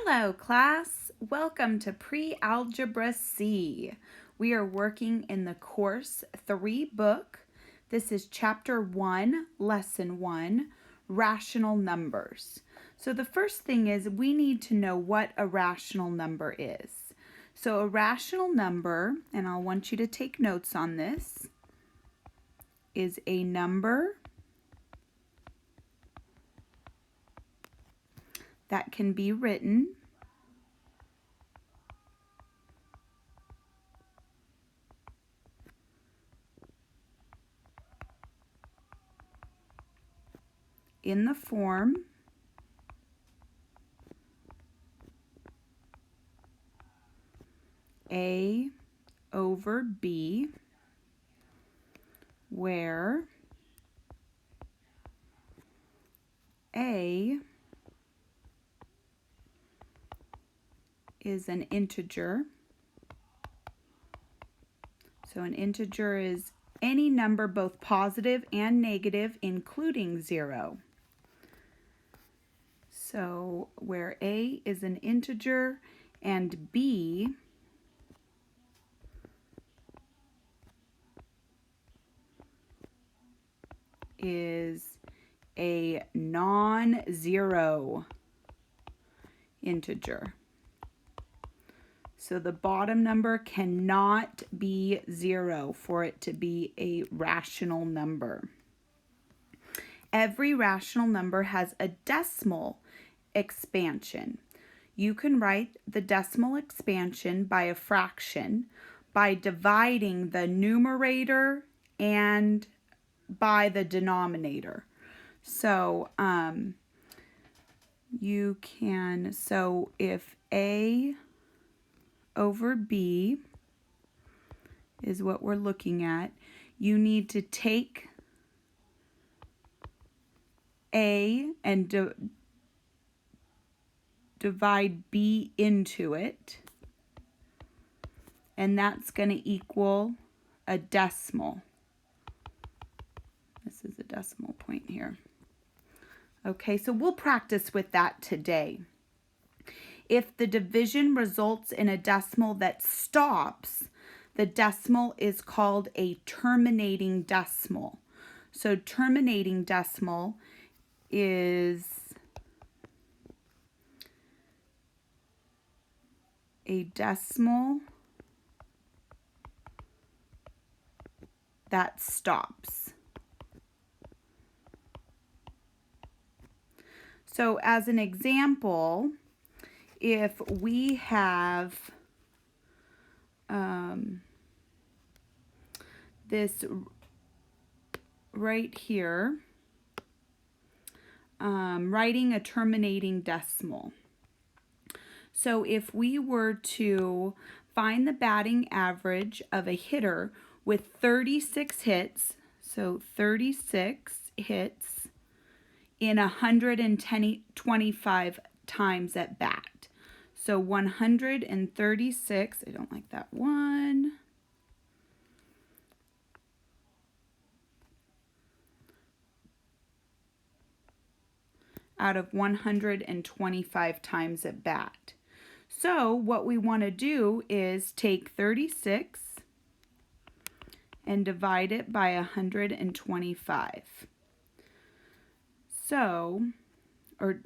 Hello class, welcome to Pre-Algebra C. We are working in the Course 3 book. This is Chapter 1, Lesson 1, Rational Numbers. So the first thing is we need to know what a rational number is. So a rational number, and I'll want you to take notes on this, is a number that can be written in the form A over B, where A is an integer. So an integer is any number both positive and negative, including 0. So where A is an integer and B is a non-zero integer. So the bottom number cannot be 0 for it to be a rational number. Every rational number has a decimal expansion. You can write the decimal expansion by a fraction by dividing the numerator and by the denominator. So if A over B is what we're looking at, you need to take A and divide B into it, and that's going to equal a decimal. This is a decimal point here. Okay, so we'll practice with that today. If the division results in a decimal that stops, the decimal is called a terminating decimal. So terminating decimal is a decimal that stops. So as an example, if we have this right here, writing a terminating decimal. So if we were to find the batting average of a hitter with 36 hits, so 36 hits in 125 times at bat. So 136, I don't like that one. Out of 125 times at bat. So what we want to do is take 36 and divide it by 125. So, or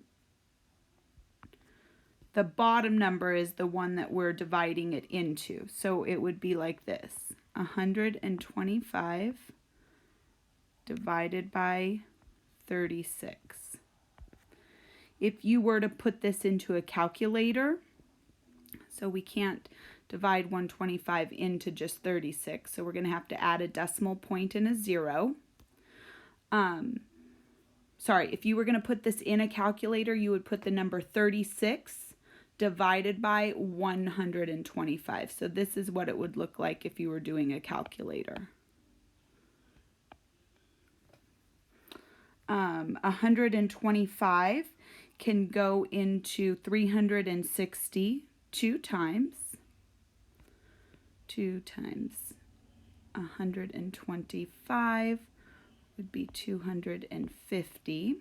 the bottom number is the one that we're dividing it into. So it would be like this, 125 divided by 36. If you were to put this into a calculator, so we can't divide 125 into just 36, so we're going to have to add a decimal point and a 0. If you were going to put this in a calculator, you would put the number 36 divided by 125. So this is what it would look like if you were doing a calculator. 125 can go into 362 times. 2 times 125 would be 250.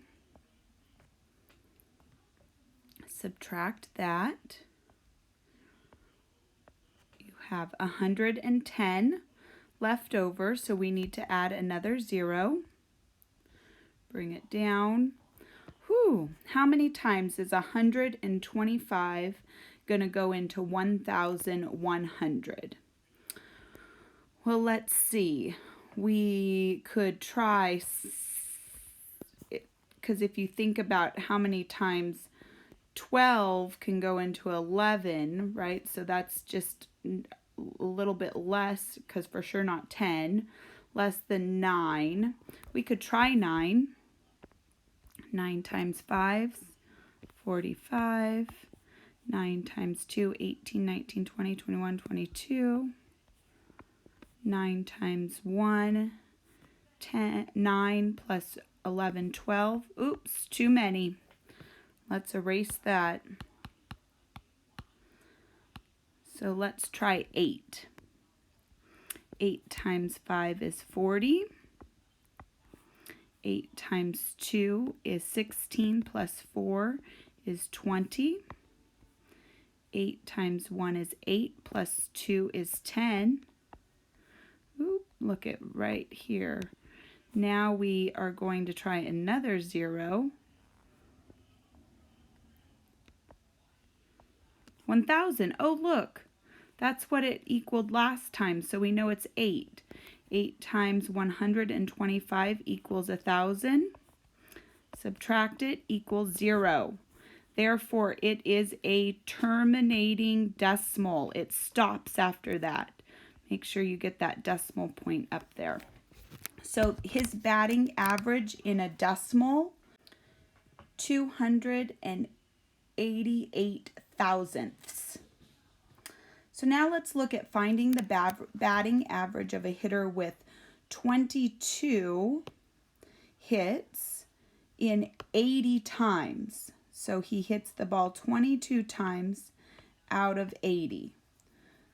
Subtract that. You have 110 left over, so we need to add another 0. Bring it down. Whew, how many times is 125 going to go into 1,100? Well, let's see. We could try, because if you think about how many times 12 can go into 11, right? So that's just a little bit less, because for sure not 10, less than 9. We could try 9. 9 times 5 is 45. 9 times 2, 18, 19, 20, 21, 22. 9 times 1, 10, 9 plus 11, 12. Oops, too many. Let's erase that. So let's try 8. 8 times 5 is 40. 8 times 2 is 16 plus 4 is 20. 8 times 1 is 8 plus 2 is 10. Oop, look at right here. Now we are going to try another 0. 1,000. Oh, look. That's what it equaled last time, so we know it's 8. 8 times 125 equals 1,000. Subtract it equals 0. Therefore, it is a terminating decimal. It stops after that. Make sure you get that decimal point up there. So his batting average in a decimal, 288 thousandths. So now let's look at finding the batting average of a hitter with 22 hits in 80 times. So he hits the ball 22 times out of 80.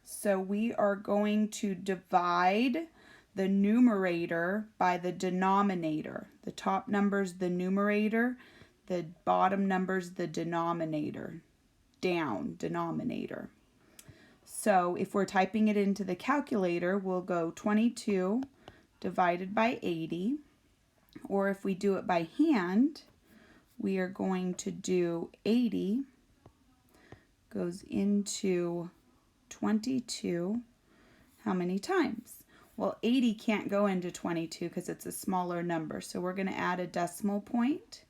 So we are going to divide the numerator by the denominator. The top number's the numerator, the bottom number's the denominator. Down, denominator. So if we're typing it into the calculator, we'll go 22 divided by 80. Or if we do it by hand, we are going to do 80 goes into 22 how many times? Well, 80 can't go into 22 because it's a smaller number. So we're going to add a decimal point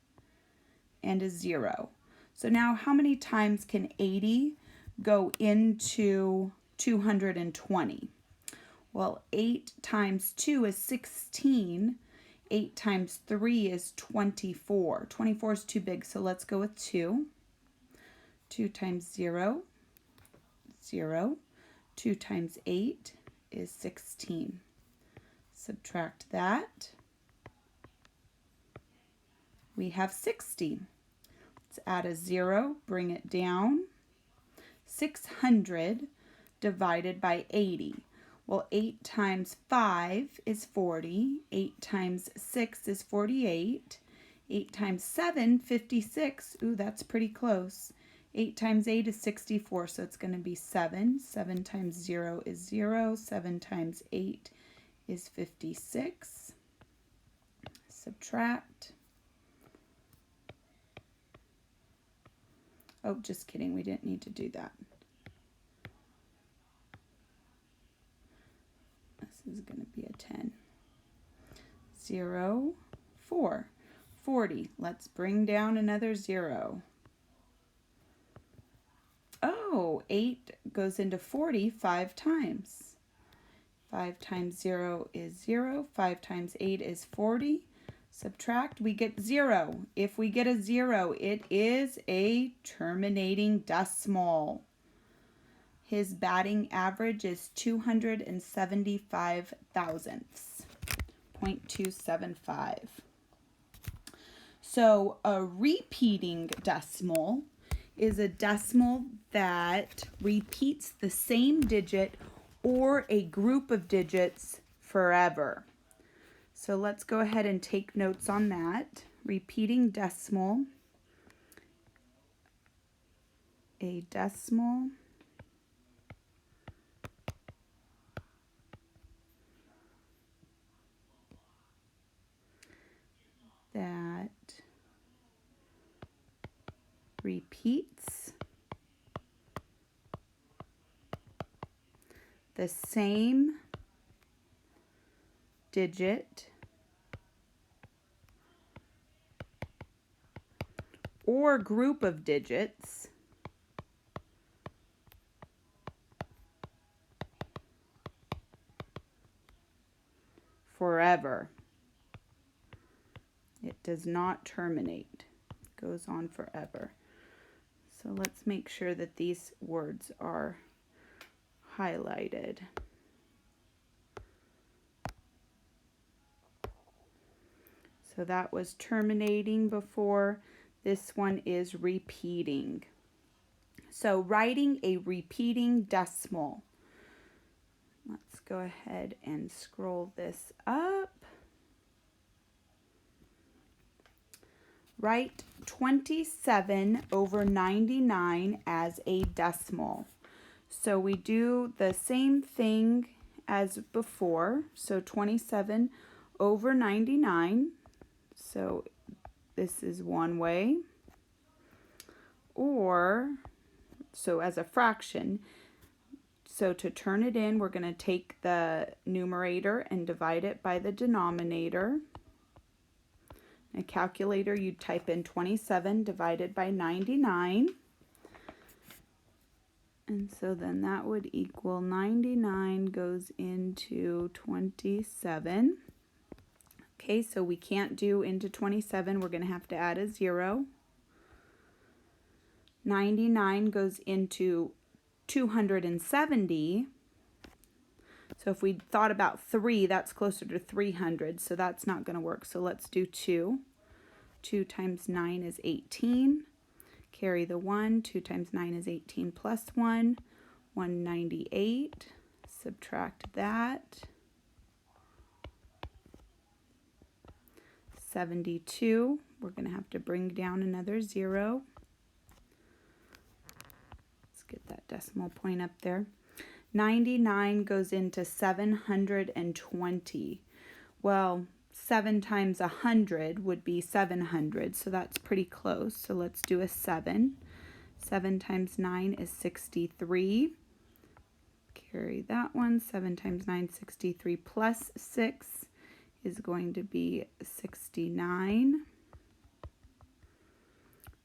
and a 0. So now how many times can 80 go into 220? Well, 8 times 2 is 16. 8 times 3 is 24. 24 is too big, so let's go with 2. 2 times 0, 0. 2 times 8 is 16. Subtract that. We have 60. Let's add a 0, bring it down. 600 divided by 80. Well, 8 times 5 is 40. 8 times 6 is 48. 8 times 7, 56. Ooh, that's pretty close. 8 times 8 is 64, so it's going to be 7. 7 times 0 is 0. 7 times 8 is 56. Subtract. Oh, just kidding. We didn't need to do that. This is going to be a 10. 0, 4. 40. Let's bring down another 0. Oh, 8 goes into 40 5 times. 5 times 0 is 0. 5 times 8 is 40. Subtract, we get 0. If we get a 0, it is a terminating decimal. His batting average is 275 thousandths, 0.275. So a repeating decimal is a decimal that repeats the same digit or a group of digits forever. So let's go ahead and take notes on that. Repeating decimal a decimal that repeats the same digit or group of digits forever. It does not terminate. It goes on forever. So let's make sure that these words are highlighted. So that was terminating before. This one is repeating. So writing a repeating decimal. Let's go ahead and scroll this up. Write 27 over 99 as a decimal. So we do the same thing as before. So 27 over 99. So this is one way. Or, so as a fraction. So to turn it in, we're going to take the numerator and divide it by the denominator. In a calculator, you type in 27 divided by 99. And so then that would equal 99 goes into 27. Okay, so we can't do into 27. We're going to have to add a 0. 99 goes into 270. So if we thought about 3, that's closer to 300. So that's not going to work. So let's do 2. 2 times 9 is 18. Carry the 1. 2 times 9 is 18 plus 1. 198. Subtract that. 72. We're going to have to bring down another 0. Let's get that decimal point up there. 99 goes into 720. Well, 7 times 100 would be 700, so that's pretty close. So let's do a 7. 7 times 9 is 63. Carry that one. 7 times 9, 63 plus 6 is going to be 69.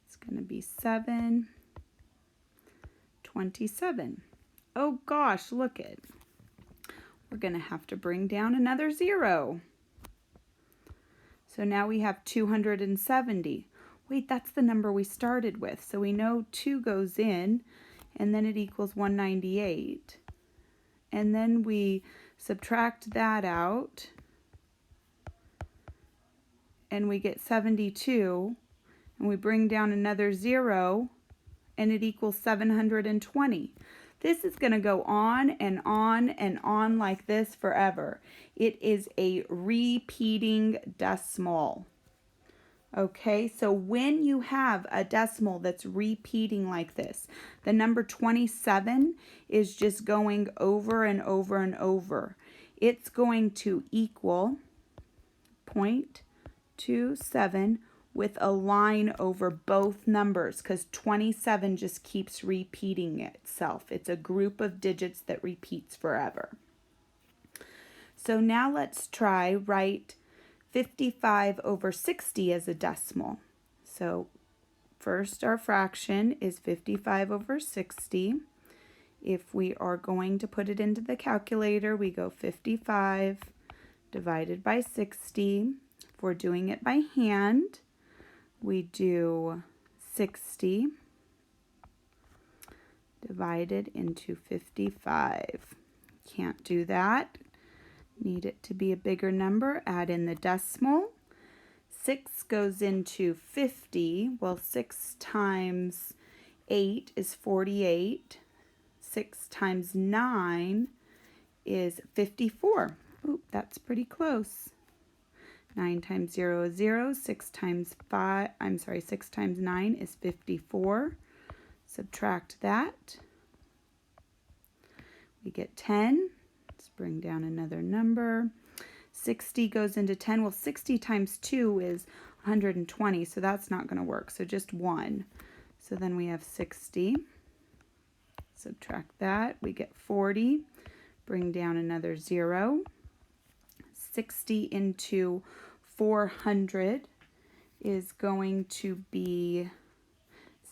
It's going to be 7. 27. Oh gosh, look it. We're going to have to bring down another 0. So now we have 270. Wait, that's the number we started with. So we know 2 goes in, and then it equals 198. And then we subtract that out, and we get 72. And we bring down another 0, and it equals 720. This is going to go on and on and on like this forever. It is a repeating decimal. Okay, so when you have a decimal that's repeating like this, the number 27 is just going over and over and over. It's going to equal 0.27 with a line over both numbers because 27 just keeps repeating itself. It's a group of digits that repeats forever. So now let's try write 55 over 60 as a decimal. So first our fraction is 55 over 60. If we are going to put it into the calculator, we go 55 divided by 60. If we're doing it by hand, we do 60 divided into 55. Can't do that. Need it to be a bigger number. Add in the decimal. 6 goes into 50. Well, 6 times 8 is 48. 6 times 9 is 54. Oop, that's pretty close. 9 times 0 is 0. 6 times 9 is 54. Subtract that. We get 10. Let's bring down another number. 60 goes into 10. Well, 60 times 2 is 120, so that's not going to work. So just 1. So then we have 60. Subtract that. We get 40. Bring down another 0. 60 into 400 is going to be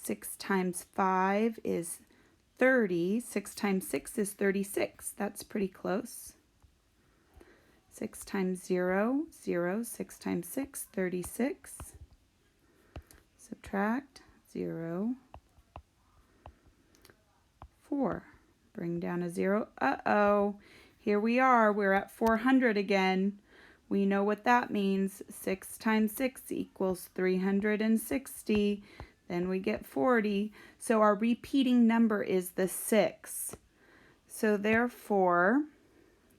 6 times 5 is 30. 6 times 6 is 36. That's pretty close. 6 times 0, 0. 6 times 6, 36. Subtract 0. 4. Bring down a 0. Uh-oh. Here we are. We're at 400 again. We know what that means. 6 times 6 equals 360. Then we get 40. So our repeating number is the 6. So therefore,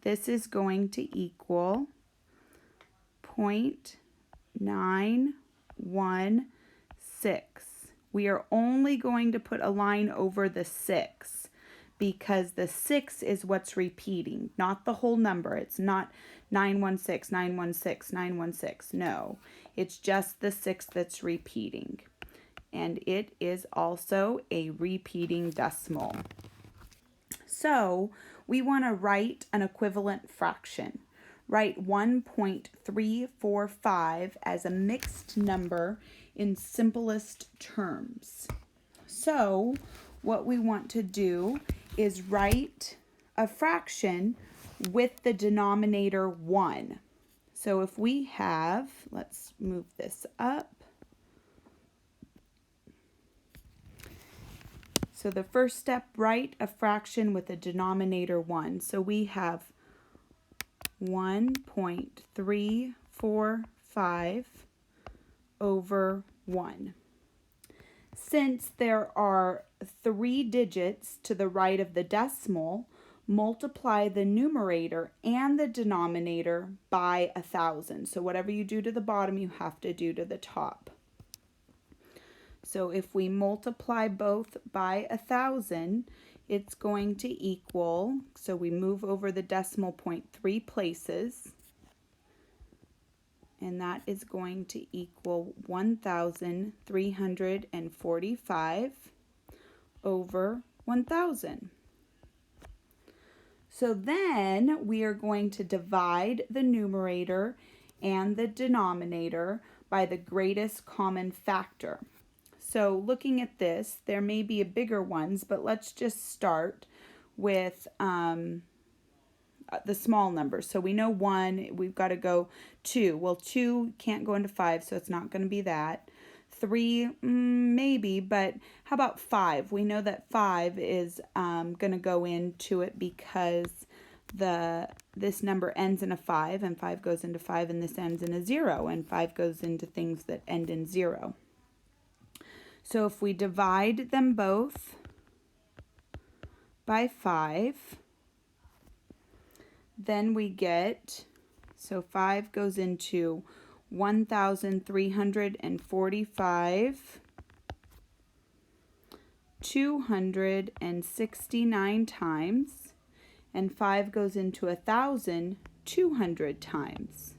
this is going to equal 0.916. We are only going to put a line over the 6 because the 6 is what's repeating, not the whole number. It's not 916, 916, 916. No, it's just the 6 that's repeating. And it is also a repeating decimal. So we want to write an equivalent fraction. Write 1.345 as a mixed number in simplest terms. So what we want to do is write a fraction with the denominator 1. So if we have, let's move this up. So the first step, write a fraction with a denominator 1. So we have 1.345 over 1. Since there are 3 digits to the right of the decimal, multiply the numerator and the denominator by 1,000. So whatever you do to the bottom, you have to do to the top. So if we multiply both by 1,000, it's going to equal, so we move over the decimal point 3 places, and that is going to equal 1,345 over 1,000. So then we are going to divide the numerator and the denominator by the greatest common factor. So looking at this, there may be bigger ones, but let's just start with the small numbers. So we know 1, we've got to go 2. Well, 2 can't go into 5, so it's not going to be that. 3, maybe, but how about 5? We know that 5 is going to go into it because this number ends in a 5, and 5 goes into 5, and this ends in a 0, and 5 goes into things that end in 0. So if we divide them both by 5, then we get, so 5 goes into 1,345, 269 times, and 5 goes into 1,200 times.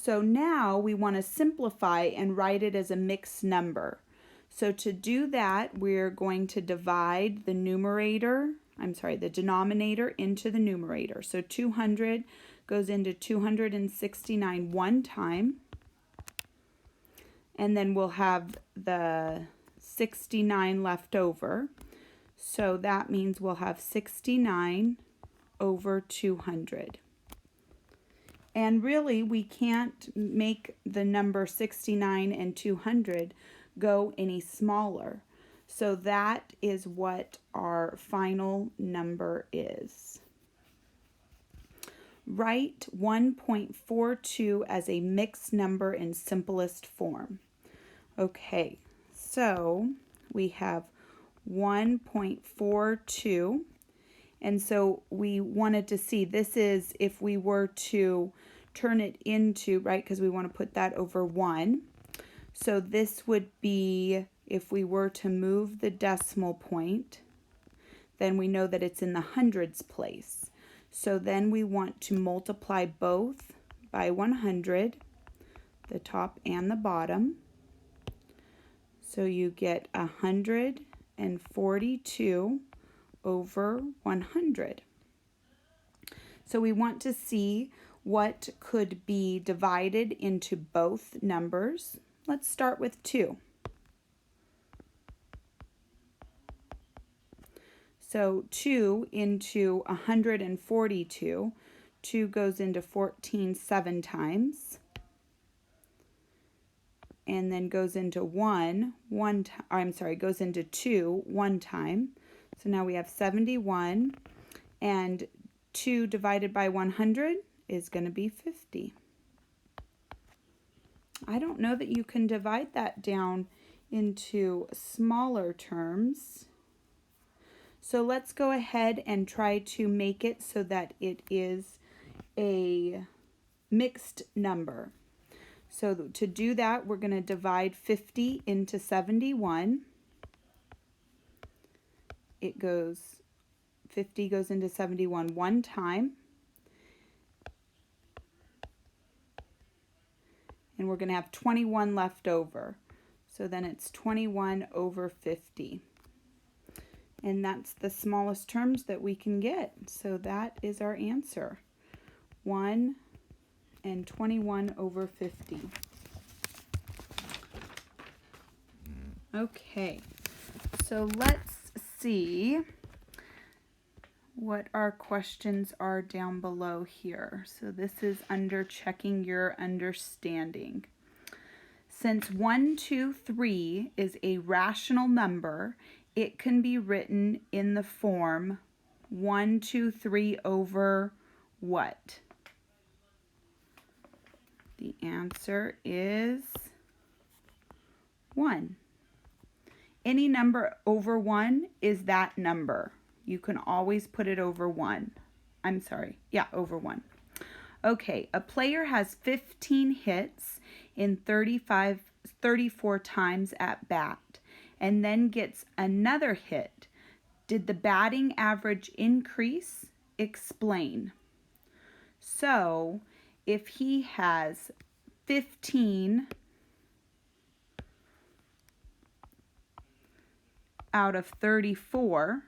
So now we want to simplify and write it as a mixed number. So to do that, we're going to divide the denominator into the numerator. So 200 goes into 269 one time. And then we'll have the 69 left over. So that means we'll have 69 over 200. And really, we can't make the number 69 and 200 go any smaller. So that is what our final number is. Write 1.42 as a mixed number in simplest form. Okay, so we have 1.42. And so we wanted to see, this is if we were to turn it into, right, because we want to put that over 1. So this would be, if we were to move the decimal point, then we know that it's in the hundreds place. So then we want to multiply both by 100, the top and the bottom. So you get 142 over 100. So we want to see what could be divided into both numbers. Let's start with 2. So 2 into 142, 2 goes into 14 7 times, and then goes into goes into 2 1 time. So now we have 71, and 2 divided by 100 is going to be 50. I don't know that you can divide that down into smaller terms. So let's go ahead and try to make it so that it is a mixed number. So to do that, we're going to divide 50 into 71. 50 goes into 71 1 time. And we're going to have 21 left over. So then it's 21 over 50. And that's the smallest terms that we can get. So that is our answer. 1 and 21 over 50. Okay, so let's see what our questions are down below here. So this is under checking your understanding. Since 1, 2, 3 is a rational number, it can be written in the form 1, 2, 3 over what? The answer is 1. Any number over 1 is that number. You can always put it over 1. Over 1. Okay, a player has 15 hits in 34 times at bat and then gets another hit. Did the batting average increase? Explain. So, if he has 15 out of 34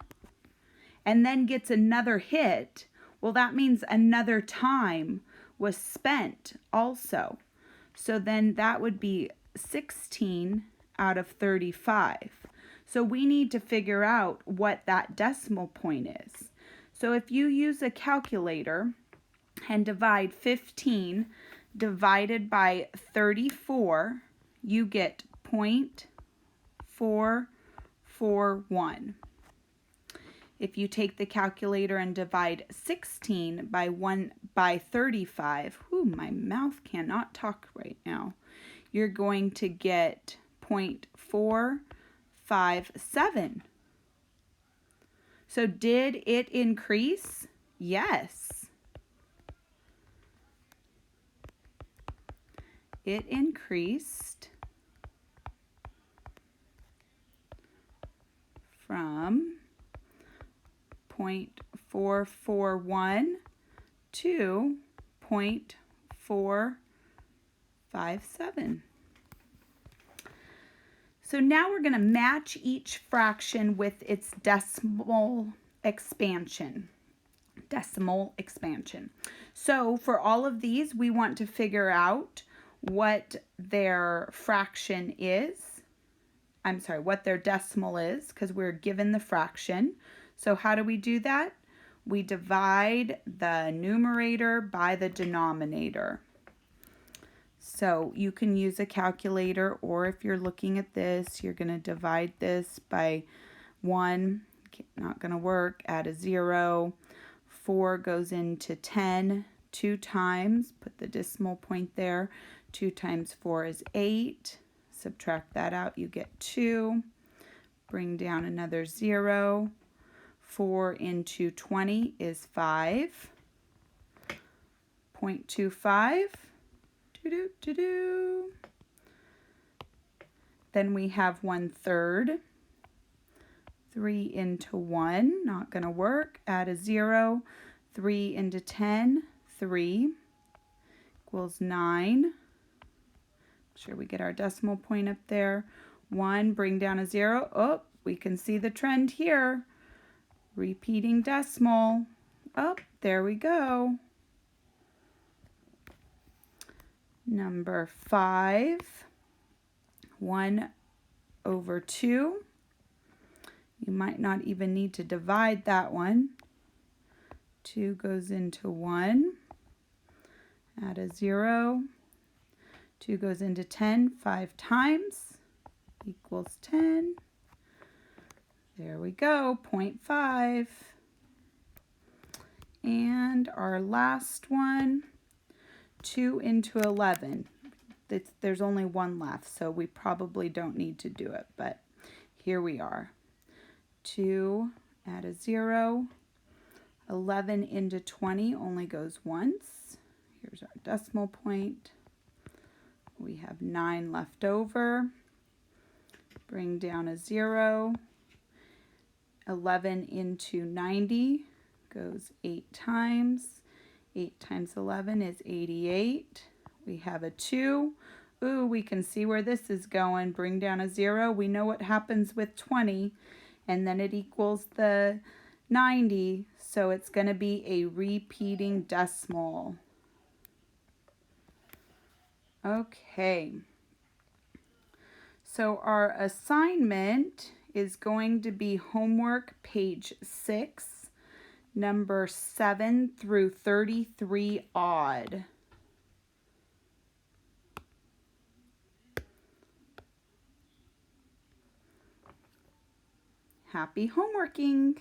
and then gets another hit, well, that means another time was spent also. So then that would be 16 out of 35. So we need to figure out what that decimal point is. So if you use a calculator and divide 15 divided by 34, you get 0.441. If you take the calculator and divide 16 by 35, my mouth cannot talk right now, you're going to get 0.457. So did it increase? Yes. It increased from 0.441 to 0.457. So now we're going to match each fraction with its decimal expansion. So for all of these, we want to figure out what their fraction is. What their decimal is, because we're given the fraction. So how do we do that? We divide the numerator by the denominator. So you can use a calculator, or if you're looking at this, you're going to divide this by 1. Not going to work. Add a 0. 4 goes into 10 2 times. Put the decimal point there. 2 times 4 is 8. Subtract that out, you get 2. Bring down another 0. 4 into 20 is 5. 0.25. Then we have 1/3. 3 into 1, not going to work. Add a 0. 3 into 10, 3 equals 9. Make sure we get our decimal point up there. 1, bring down a 0. Oh, we can see the trend here. Repeating decimal. Oh, there we go. Number 5, 1/2. You might not even need to divide that one. 2 goes into 1. Add a 0. 2 goes into 10 5 times equals 10. There we go, 0.5. And our last one, 2 into 11. There's only one left, so we probably don't need to do it, but here we are. 2, add a 0. 11 into 20 only goes once. Here's our decimal point. We have 9 left over. Bring down a 0. 11 into 90 goes 8 times. 8 times 11 is 88. We have a 2. Ooh, we can see where this is going. Bring down a 0. We know what happens with 20, and then it equals the 90, so it's going to be a repeating decimal. Okay. So our assignment is going to be homework page 6, number 7 through 33 odd. Happy homeworking!